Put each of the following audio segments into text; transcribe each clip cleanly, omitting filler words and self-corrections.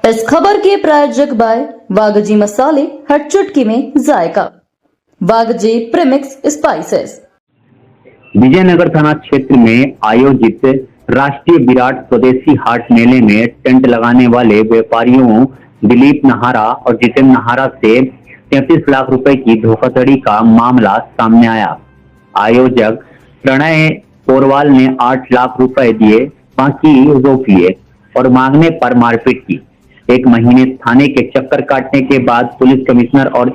इस खबर के प्रायोजक बाय वागजी मसाले, हर चुटकी में जायका। वागजी प्रीमिक्स स्पाइसेस। विजयनगर थाना क्षेत्र में आयोजित राष्ट्रीय विराट स्वदेशी हाट मेले में टेंट लगाने वाले व्यापारियों दिलीप नाहरा और जितेंद्र नाहरा से 33 लाख रुपए की धोखाधड़ी का मामला सामने आया। आयोजक प्रणय पोरवाल ने 8 लाख रुपए दिए, बाकी रोक लिए और मांगने पर मारपीट की। एक महीने थाने के चक्कर काटने के बाद पुलिस कमिश्नर और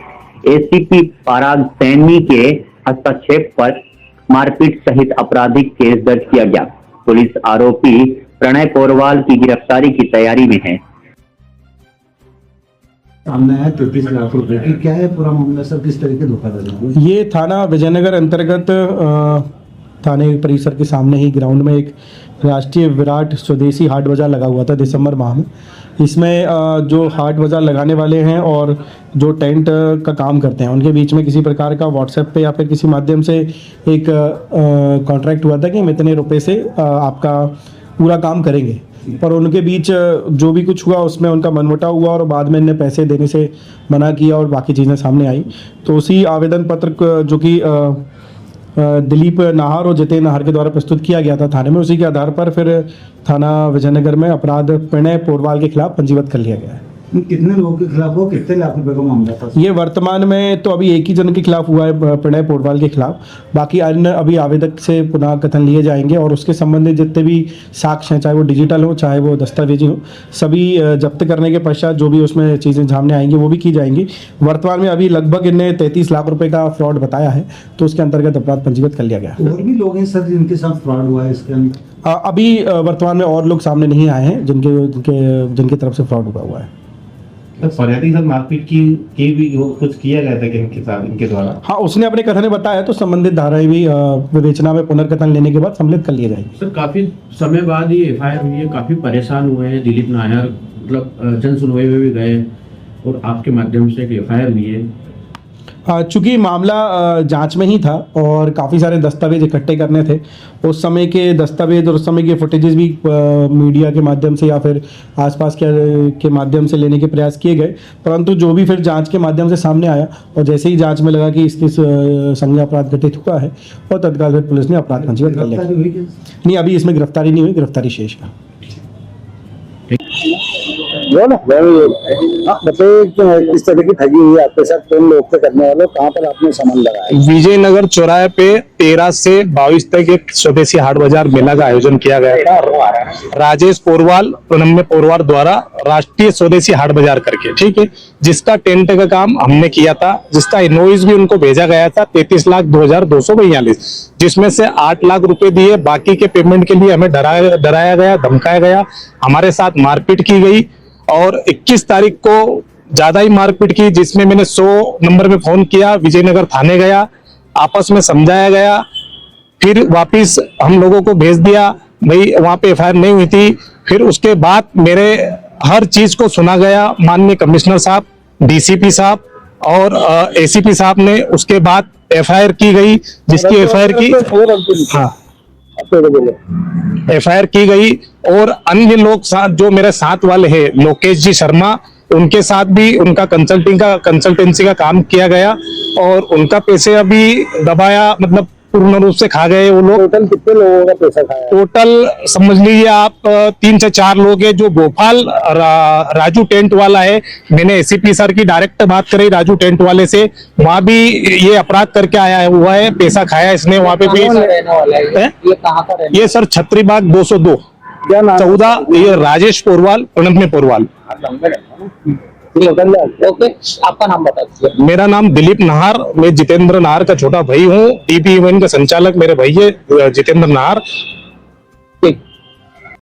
एसीपी पराग सैनी के हस्तक्षेप पर मारपीट सहित आपराधिक केस दर्ज किया गया। पुलिस आरोपी प्रणय पोरवाल की गिरफ्तारी की तैयारी में है। सामने है 33 लाख रुपए की, क्या है पूरा मामला सर, किस तरीके धोखाधड़ी? ये थाना विजयनगर अंतर्गत थाने परिसर के सामने ही ग्राउंड में एक राष्ट्रीय विराट स्वदेशी हाट बाजार लगा हुआ था दिसंबर माह में। इसमें जो हाट बाजार लगाने वाले हैं और जो टेंट का काम करते हैं उनके बीच में किसी प्रकार का व्हाट्सएप पे या फिर किसी माध्यम से एक कॉन्ट्रैक्ट हुआ था कि हम इतने रुपए से आपका पूरा काम करेंगे, पर उनके बीच जो भी कुछ हुआ उसमें उनका मनमुटाव हुआ और बाद में इन्हें पैसे देने से मना किया और बाकी चीज़ें सामने आई। तो उसी आवेदन पत्र जो कि दिलीप नाहर और जितेंद्र नाहर के द्वारा प्रस्तुत किया गया था थाने में, उसी के आधार पर फिर थाना विजयनगर में अपराध प्रणय पोरवाल के खिलाफ पंजीबद्ध कर लिया गया है। कितने लोगों के खिलाफ हो, कितने लाख रुपए का मामला था? ये वर्तमान में तो अभी एक ही जन के खिलाफ हुआ है, प्रणय पोरवाल के खिलाफ। बाकी अन्य अभी आवेदक से पुनः कथन लिए जाएंगे और उसके संबंधित जितने भी साक्ष्य हैं, चाहे वो डिजिटल हो चाहे वो दस्तावेजी हो, सभी जब्त करने के पश्चात जो भी उसमें चीज़ें सामने आएंगी वो भी की जाएंगी। वर्तमान में अभी लगभग इनने 33 लाख रुपए का फ्रॉड बताया है, तो उसके अंतर्गत अपराध पंजीबद्ध कर लिया गया है। और भी लोग हैं सर जिनके साथ फ्रॉड हुआ है इसके अंदर? अभी वर्तमान में और लोग सामने नहीं आए हैं जिनकी तरफ से फ्रॉड हुआ है। फरियादी सर मारपीट की भी कुछ किया गया था कि इनके साथ, इनके द्वारा? हाँ, उसने अपने कथन में बताया, तो संबंधित धाराएं भी विवेचना में पुनर्कथन लेने के बाद सम्मिलित कर लिए जाएंगे। सर काफी समय बाद ये एफआईआर हुई है, काफी परेशान हुए हैं दिलीप नायर, मतलब जन सुनवाई में भी गए और आपके माध्यम से एक एफआईआर हुई है। चूंकि मामला जांच में ही था और काफ़ी सारे दस्तावेज इकट्ठे करने थे, उस समय के दस्तावेज और उस समय के फुटेजेस भी मीडिया के माध्यम से या फिर आसपास के माध्यम से लेने के प्रयास किए गए, परंतु जो भी फिर जांच के माध्यम से सामने आया और जैसे ही जांच में लगा कि इसके संज्ञा अपराध घटित हुआ है और तत्काल फिर पुलिस ने अपराध पंजीबद्ध कर लिया। नहीं, अभी इसमें गिरफ्तारी नहीं हुई, गिरफ्तारी शेष है। बताइए किस तरह की ठगी हुई आपके साथ, कौन लोग थे करने वाले, कहाँ पर आपने सामान लगाया? विजयनगर चौराहे पे 13 से 22 तक एक स्वदेशी हाट बाजार मेला का आयोजन किया गया था। राजेश पोरवाल, प्रणम्य पोरवाल द्वारा राष्ट्रीय स्वदेशी हाट बाजार करके, ठीक है, जिसका टेंट का काम हमने किया था, जिसका इनवॉइस भी उनको भेजा गया था 33,02,242, जिसमें से 8 लाख रुपए दिए। बाकी के पेमेंट के लिए हमें डराया गया, धमकाया गया, हमारे साथ मारपीट की गई और 21 तारीख को ज्यादा ही मारपीट की, जिसमें मैंने 100 नंबर में फोन किया, विजयनगर थाने गया, आपस में समझाया गया, फिर वापिस हम लोगों को भेज दिया, भाई वहां पे एफआईआर नहीं हुई थी। फिर उसके बाद मेरे हर चीज को सुना गया, माननीय कमिश्नर साहब, डीसीपी साहब और एसीपी साहब ने। उसके बाद एफआईआर की गई, जिसकी एफआईआर की एफआईआर की गई और अन्य लोग साथ जो मेरे साथ वाले हैं, लोकेश जी शर्मा, उनके साथ भी उनका कंसल्टेंसी का काम किया गया और उनका पैसे अभी दबाया, मतलब पूर्ण रूप से खा गए वो लोग। टोटल कितने लोगों का पैसा खाया? टोटल समझ लीजिए आप 3 से 4 लोग हैं। जो भोपाल राजू टेंट वाला है, मैंने एसीपी सर की डायरेक्ट बात करी राजू टेंट वाले से, वहां भी ये अपराध करके आया हुआ है, पैसा खाया इसने वहां पे भी। ये सर छत्रीबाग 202 14, ये राजेश पोरवाल, प्रणम्य पोरवाल। ओके, आपका नाम बता दीजिए। मेरा नाम दिलीप नाहर, मैं जितेंद्र नाहर का छोटा भाई हूँ। डीपी इवेंट का संचालक मेरे भाई है जितेंद्र नाहर।